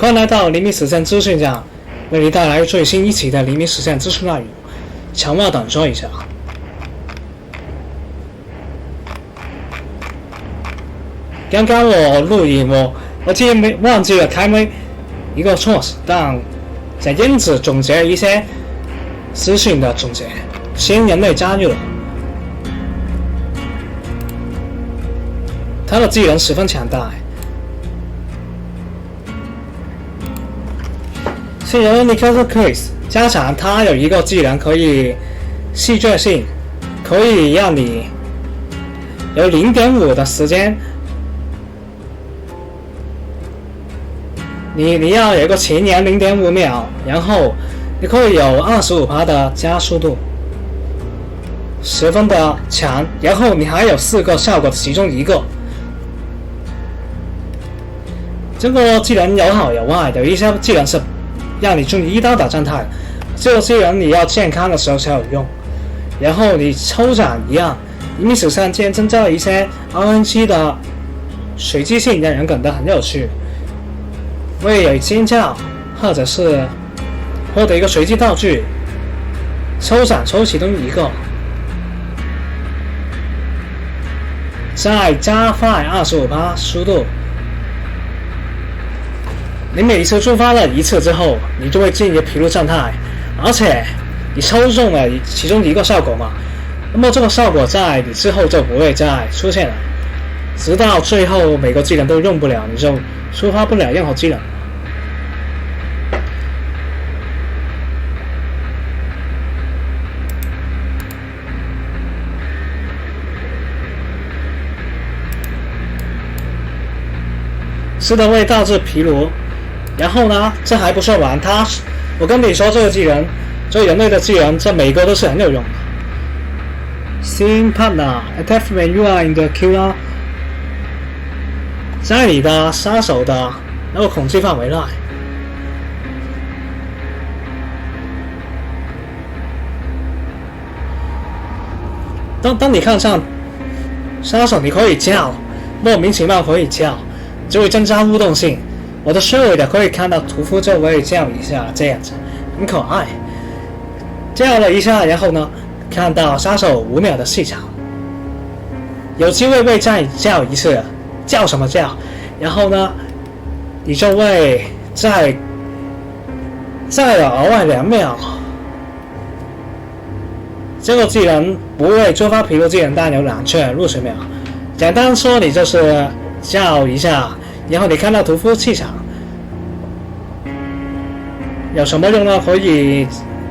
欢迎来到黎明实战资讯站，为你带来最新一期的黎明实战资讯内容，请我等说一下。刚刚我录音，我竟然忘记了开麦一个措施，但在因此总结一些资讯的总结。新人类加入了，他的技能十分强大。新人 Nicholas Chris 加强他有一个技能可以戏剧性，可以让你有 0.5 的时间，你要有一个前沿 0.5 秒，然后你可以有 25% 的加速度，十分的强，然后你还有4个效果的其中一个。这个技能有好有坏，有一些技能是让你中1刀的状态，这个技能你要健康的时候才有用。然后你抽奖一样，黎明史上竟然增加了一些 RNG 的随机性，让人感到很有趣。为有尖叫或者是获得一个随机道具，抽奖抽其中一个，再加快 25% 速度。你每次触发了一次之后，你就会进入疲劳状态，而且你抽中了其中一个效果嘛，那么这个效果在你之后就不会再出现了，直到最后每个技能都用不了，你就触发不了任何技能。是的，会导致疲劳。然后呢，这还不算完，我跟你说这个技能，这人类的技能，这每个都是很有用的。Scene partner attack when you are in the killer， 在你的杀手的那个控制范围内。当你看上杀手，你可以叫，莫名其妙可以叫，就会增加互动性。我的视野的可以看到屠夫就会叫一下，这样子很可爱。叫了一下，然后呢，看到杀手5秒的戏场，有机会会再叫一次，叫什么叫？然后呢，你就会再有额外2秒。这个技能不会触发疲劳技能，但有2次60秒。简单说，你就是叫一下。然后你看到屠夫气场有什么用呢？可以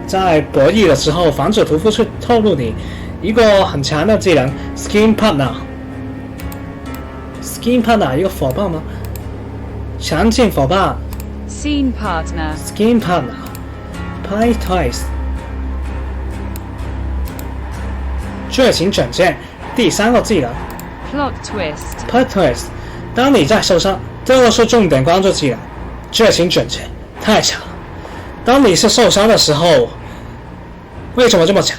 在博弈的时候防止屠夫去透露你一个很强的技能 Skin Partner。Skin Partner 一个伙伴吗？强劲伙伴 Scene Partner Skin Partner Pie Twice 剧情转变第3个技能 Plot Twist Pie Twist。当你在受伤，这个是重点关注技能，剧情转折太强了。当你是受伤的时候，为什么这么强？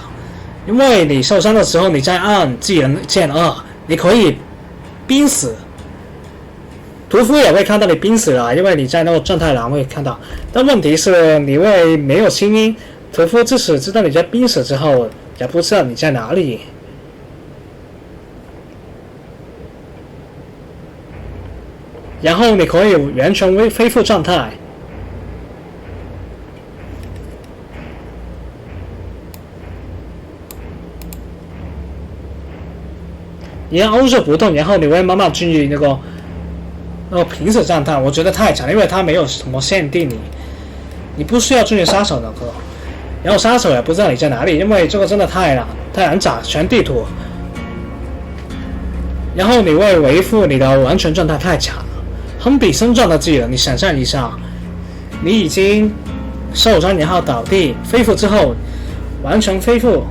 因为你受伤的时候，你在按技能键2，你可以濒死。屠夫也会看到你濒死了，因为你在那个状态栏会看到。但问题是，你会没有声音，屠夫即使知道你在濒死之后，也不知道你在哪里。然后你可以完全恢复状态。你要欧着不动，然后你会慢慢进入那个平时状态。我觉得太强，因为它没有什么限定你不需要进入杀手的歌，然后杀手也不知道你在哪里，因为这个真的太难找全地图。然后你会维护你的完全状态太强了。很比身状的技能，你想象一下，你已经受伤然后倒地，恢复之后完全恢复。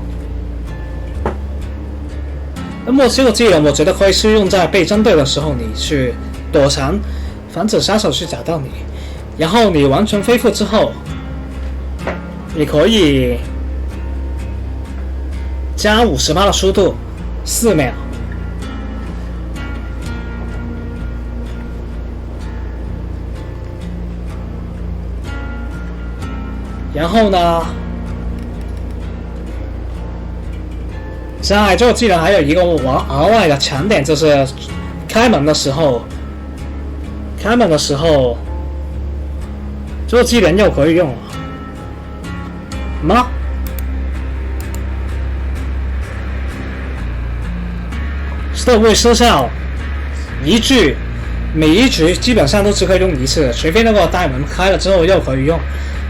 那么这个技能我觉得可以适用在被针对的时候，你去躲藏，防止杀手去找到你。然后你完全恢复之后，你可以加50%的速度，4秒。然后呢，在这个技能还有一个额外的强点，就是开门的时候，这个技能又可以用了吗？这会失效一句，每一局基本上都只可以用一次，除非那个大门开了之后又可以用。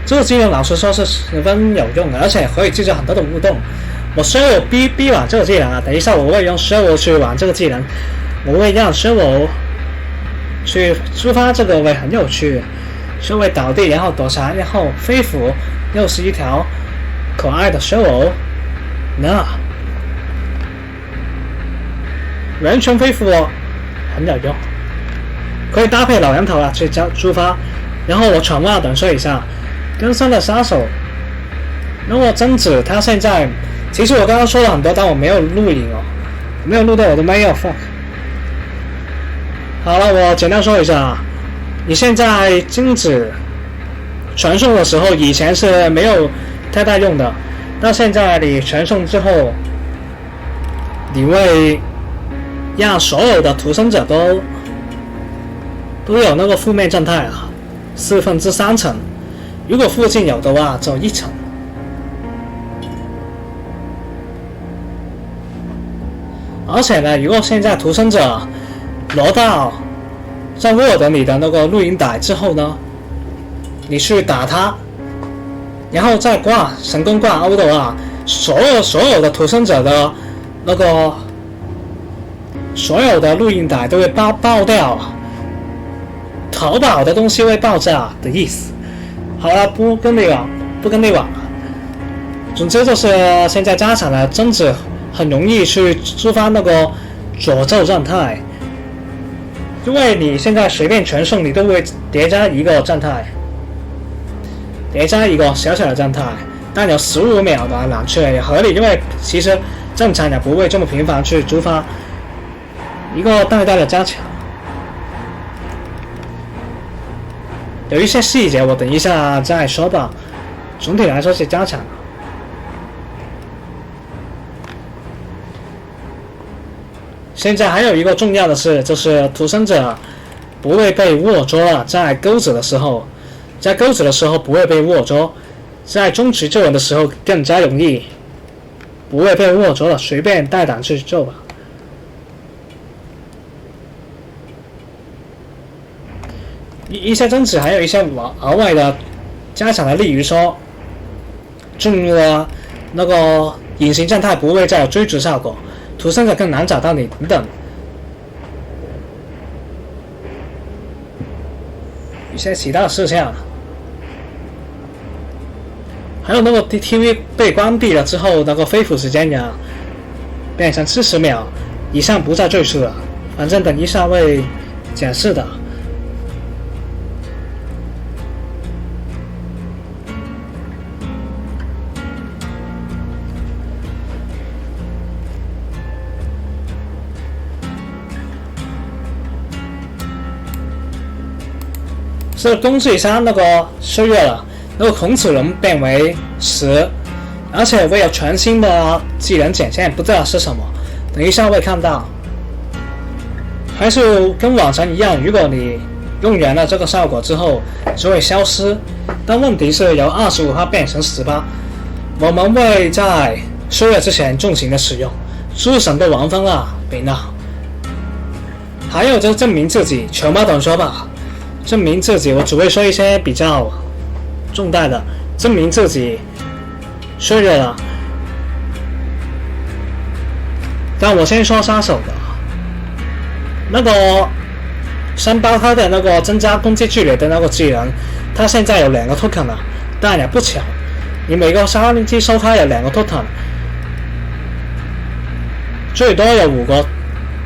这个技能老实说是十分有用的，而且可以制造很多的互动。我虽然有逼玩这个技能啊，等一下我会用Servo去玩这个技能，我会让Servo去触发这个会很有趣，Servo会倒地然后躲闪，然后飞斧又是一条可爱的Servo，那完全飞斧很有用，可以搭配老杨头啊去触发。然后我传话短说一下，更深的杀手，那么贞子他现在。其实我刚刚说了很多，但我没有录影哦，没有录到我的麦要 fuck。好了，我简单说一下，你现在精子传送的时候，以前是没有太大用的，但现在你传送之后，你会让所有的屠生者都有那个负面状态啊，3/4层，如果附近有的话，就1层。而且呢，如果现在屠生者拿到在获得你的那个录音带之后呢，你去打他，然后再成功挂钩的话，所有的屠生者的那个所有的录音带都会爆掉，淘宝的东西会爆炸的意思。好了，不跟你玩了。总之就是现在加强了贞子。很容易去触发那个诅咒状态，因为你现在随便传送，你都会叠加一个状态，叠加一个小小的状态，但有15秒的冷却也合理，因为其实正常也不会这么频繁去触发一个大的加强。有一些细节我等一下再说吧，总体来说是加强。现在还有一个重要的事，就是屠生者不会被握捉了。在钩子的时候不会被握捉，在终局救人的时候更加容易不会被握捉了，随便带胆去救吧。一些贞子还有一些额外的加强的，例如说进入了那个隐形状态不会再有追逐效果，屠生者更难找到你等等，一些其他的事项。还有那个 TV 被关闭了之后，那个恢复时间呀变成40秒以上，不再赘述了。反正等一下会解释的。这工具箱那个削弱了，那个孔齿轮变为10，而且会有全新的技能显现，不知道是什么，等一下会看到。还是跟往常一样，如果你用完了这个效果之后就会消失，但问题是由25%变成18%，我们会在削弱之前重型的使用，诸神都玩疯了，别闹。还有就是证明自己，全部短说吧。证明自己，我只会说一些比较重大的。证明自己削弱了，但我先说杀手的那个3胞胎的那个增加攻击距离的那个技能，它现在有2个 token 了，但也不巧，你每个杀力机收开有2个 token， 最多有5个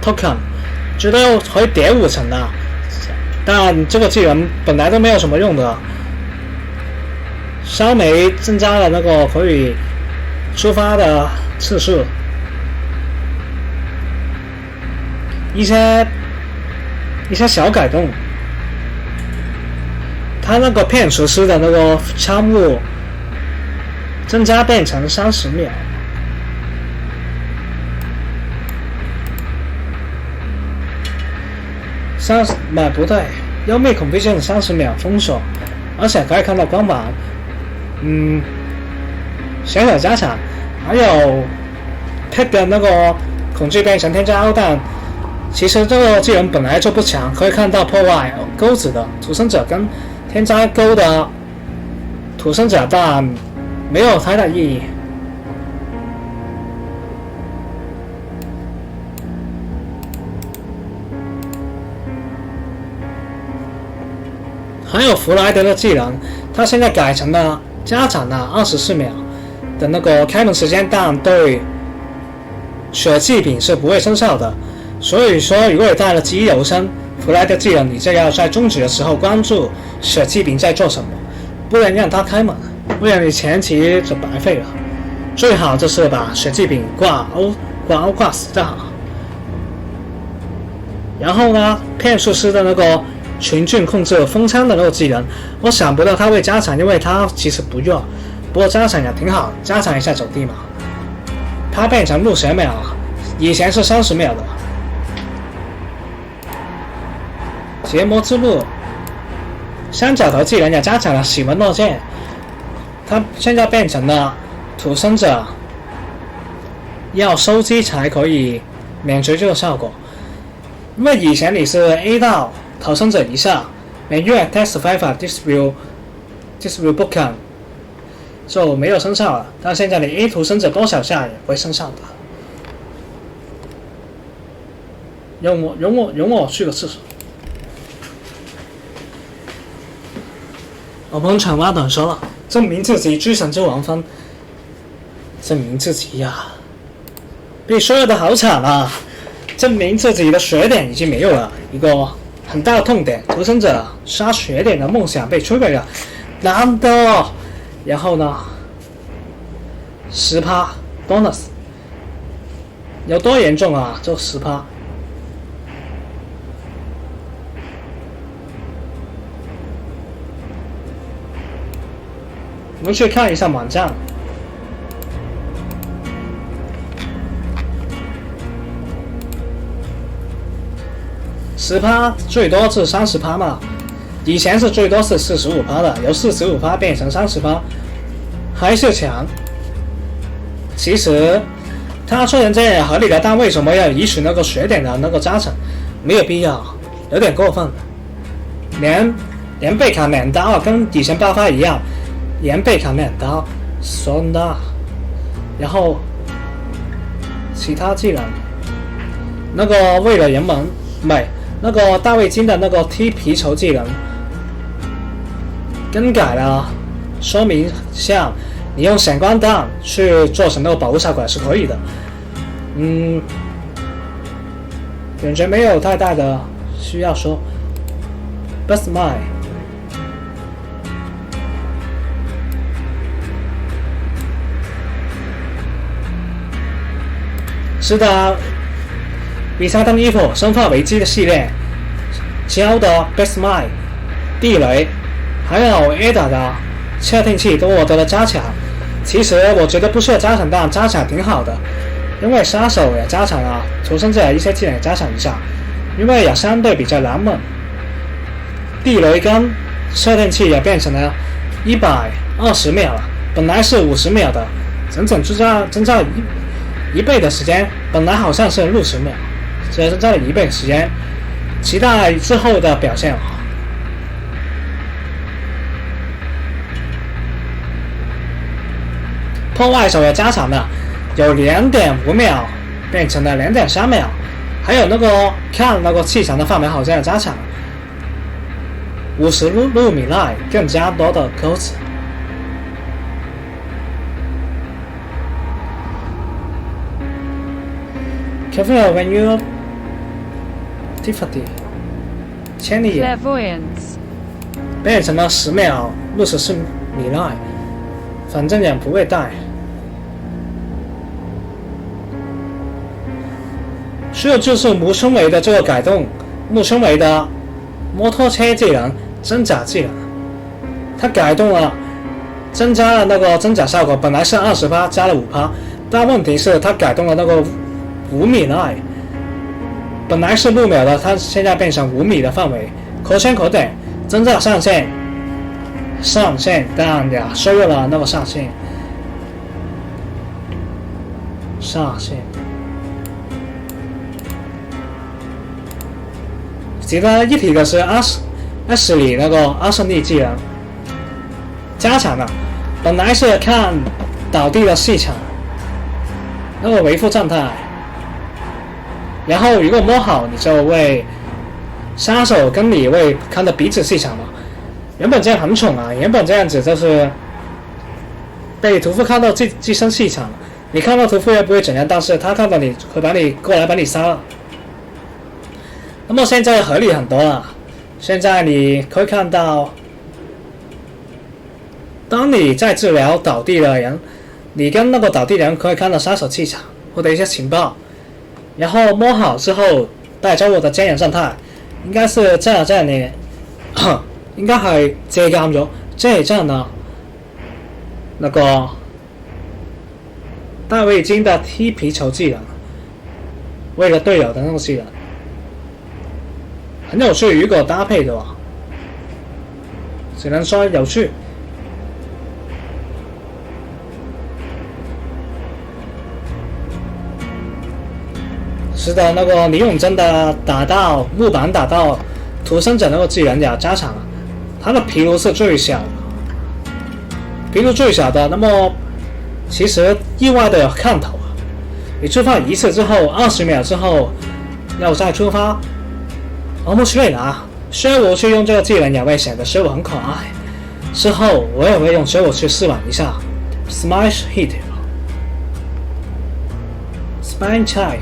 token， 最多可以叠5层的。但这个技能本来都没有什么用的，烧煤增加了那个可以触发的次数，一些小改动。它那个骗厨师的那个枪物增加变成30秒。不对，妖媚恐惧症30秒封锁，而且可以看到光芒。小小加强，还有 Pet 的那个恐惧变成添加欧弹。其实这个技能本来就不强，可以看到破坏钩子的土生者跟添加钩的土生者，但没有太大意义。还有弗莱德的技能，他现在改成了加长了24秒的那个开门时间，但对血祭品是不会生效的。所以说，如果你带了极柔身弗莱德技能，你就要在终止的时候关注血祭品在做什么，不能让他开门，不然你前期就白费了。最好就是把血祭品挂欧挂死就好。然后呢，骗术师的那个群俊控制风枪的那个技能，我想不到他会加强，因为他其实不弱，不过加强也挺好，加强一下走地嘛。他变成60秒，以前是30秒的。结魔之路，三角头技能也加强了喜闻诺剑，他现在变成了土生者，要收机才可以免除这个效果。因为以前你是 A 到逃生者以下，每月 test survivor this will book 就没有生效了，但现在你 A 逃生者多少下也会生效的。容我去个厕所。我们长话短说了，证明自己居神之王分，证明自己呀，被削的好惨啊！证明自己的血点已经没有了，一个很大的痛点。逃生者杀血点的梦想被摧毁了，难得。然后呢，10% bonus 有多严重啊？就10%。我们去看一下网站。10%最多是30%嘛，以前是最多是45%的，由45%变成30%，还是强。其实他说人这也合理的，但为什么要移除那个血点的那个加成？没有必要，有点过分。连贝卡免刀啊，跟以前爆发一样。连贝卡免刀，酸的，然后其他技能，那个为了人们美，那个大卫金的那个踢皮球技能更改了，说明像你用闪光弹去做成那个保护效果是可以的，感觉没有太大的需要说 ，Best My。是的，比萨登衣服生化危机的系列教的 Best Mind 地雷，还有 Ada 的窃听器都获得了加强。其实我觉得不需要加强，但加强挺好的，因为杀手也加强了，求生者一些技能也加强一下，因为也相对比较难猛。地雷跟窃听器也变成了120秒了，本来是50秒的，整整增加了一倍的时间，本来好像是60秒，只增加了1倍的时间，期待之后的表现。破坏手也加强了，有2.5秒变成了2.3秒，还有那个看那个气场的范围好像也加强了，50路米内更加多的钩子。Careful when you difficulty 千里眼 Clairvoyance 变成了10秒64米内，反正也不会带。这就是木村维的这个改动，木村维的摩托车技能真假技能，他改动了增加了那个增长效果，本来是20%加了5%，但问题是它改动了那个5米内，本来是6秒的，它现在变成5米的范围，可圈可点，增加上限，当然也削弱了那个上限。值得一提的是，S里那个阿胜利技能加强了，本来是看倒地的气场，那个维护状态，然后如果摸好，你就会杀手跟你会看到彼此气场嘛。原本这样很蠢啊，原本这样子就是被屠夫看到自身气场，你看到屠夫也不会怎样，但是他看到你会把你过来把你杀了。那么现在合理很多了，现在你可以看到，当你在治疗倒地的人，你跟那个倒地的人可以看到杀手气場或者一些情報，然後摸好之後帶走我的真人狀態，應該是真人嚟，應該係借鑑咗，即係真人啊，那個大衛金的踢皮球技能，為了隊友的那個技能。很有趣，如果搭配的話，只能說有趣。是的，那個李永真的打到木板打到屠生者那個技能也加強了，他的皮爐是最小的，皮爐最小的，那麼其實意外的有看頭，你觸發一次之後20秒之後要再觸發。我冇去拿，水舞去用这个技能也会显得水舞很可爱。之后我也会用水舞去试玩一下 ，Smash Hit， Spine Chai。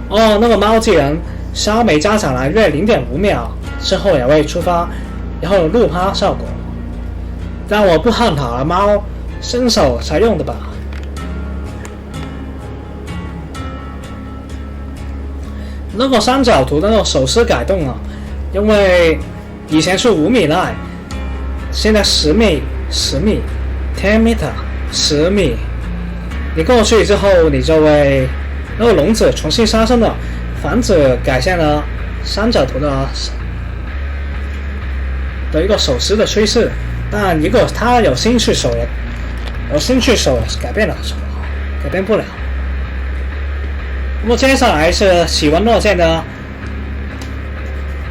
哦，那个猫技能稍微加上来约0.5秒之后也会触发，然后有路趴效果。但我不看好了，猫新手才用的吧。那个三角图的那个手势改动啊，因为以前是5米内，现在10米，10 meter， 10米。你过去之后，你就会那个笼子重新杀生了，防止改善了三角图的一个手势的趋势。但如果他有兴趣手也改变了什么？改变不了。那么接下来是喜闻乐见的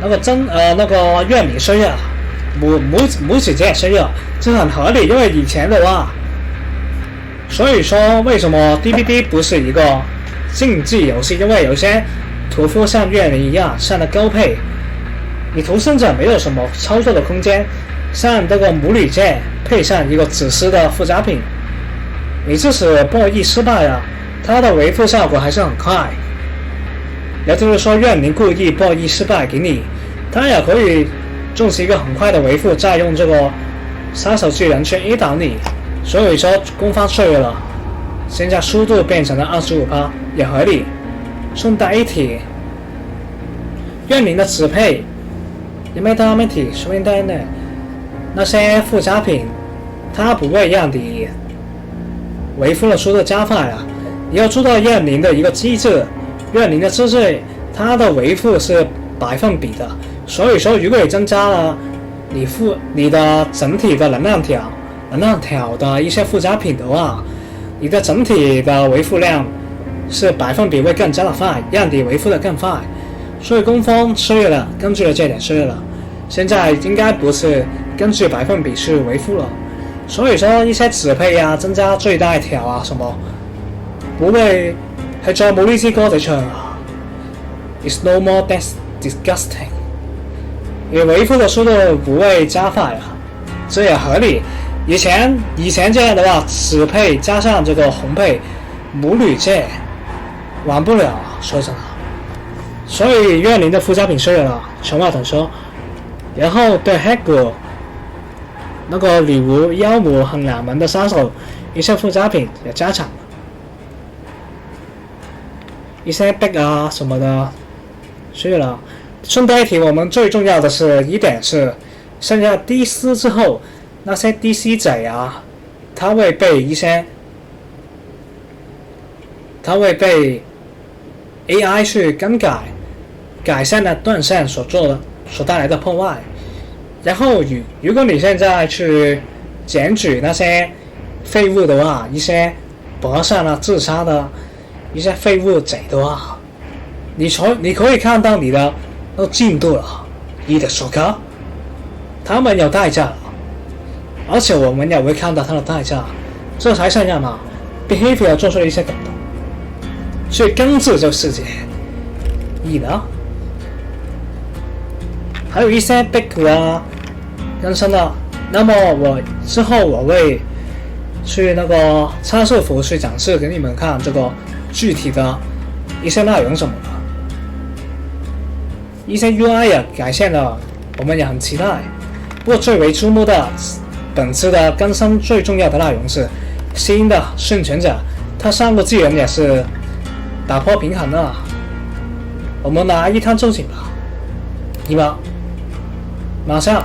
那个月米衰弱，母子节衰弱，这很合理，因为以前的话，所以说为什么 DBD 不是一个竞技游戏？因为有些屠夫像月米一样上的高配，你屠生者没有什么操作的空间，像这个母女剑配上一个紫丝的附加品，你即使博弈失败了，它的维护效果还是很快，也就是说，愿您故意博弈失败给你，它也可以种起一个很快的维护，再用这个杀手技能去 A 倒你。所以说攻方脆弱了，现在速度变成了25%，也合理。顺带一提，愿您的支配，因为他们提顺带呢，那些附加品，它不会让你维护的速度加快啊。你要知道愿您的一个机制，愿您的机制它的维护是100%的，所以说如果你增加了你的整体的能量条的一些附加品的话，你的整体的维护量是100%会更加的快，让你维护的更快。所以攻方衰弱了，根据了这点衰弱了，现在应该不是根据100%去维护了。所以说一些支配啊，增加最大条啊什麼，不會係再冇呢支歌仔唱啊。It's no more disgusting。你維護的速度不會加快啊，這也合理。以前這樣的話，紫配加上這個紅配，母女界玩不了，說真的。所以月靈的附加品衰弱了，窮話等說。然後對黑谷那個女巫妖魔很冷門的殺手，一些附加品也加強了，一些壁啊什麼的衰弱了。順帶一提，我們最重要的是一點是剩下 D4 之后，那些 DC 仔啊，它会被 AI 去更改，改善了断线所带来的破坏。然后如果你现在去检举那些废物的话，一些博上了自杀的一些废物贼的话，你可以看到你的进度了，你的手卡，他们有代价了，而且我们也会看到他的代价，这才是让behavior 做出了一些改动，去根治这个世界。呢，还有一些 bug 啊更新了，那么之后我会去那个参数服去展示给你们看这个具体的一些内容什么的，一些 UI 也改善了，我们也很期待。不过最为瞩目的本次的更新最重要的内容是新的幸存者，他3个技能也是打破平衡了。我们来一探究竟吧，马上